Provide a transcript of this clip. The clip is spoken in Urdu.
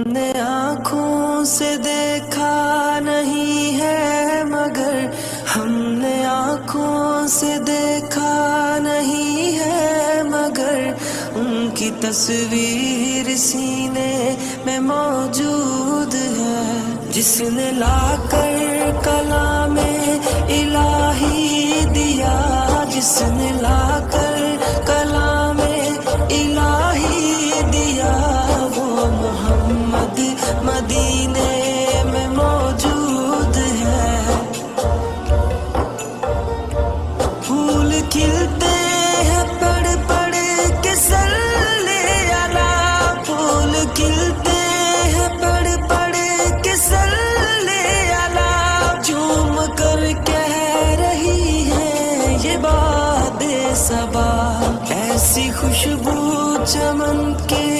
نے آنکھوں سے دیکھا نہیں ہے مگر ہم نے آنکھوں سے دیکھا نہیں ہے مگر ان کی تصویر سینے میں موجود ہے، جس نے لا کر کلام الہی دیا، جس نے لا کر کلام الہی دیا، وہ محمد مدینے میں موجود ہے۔ پھول کھلتے ہیں پڑھ پڑھ کے صلی علی، پھول کھلتے ہیں پڑھ پڑھ کے صلی علی، جھوم کر کہہ رہی ہے یہ باد صبا، ایسی خوشبو چمن کے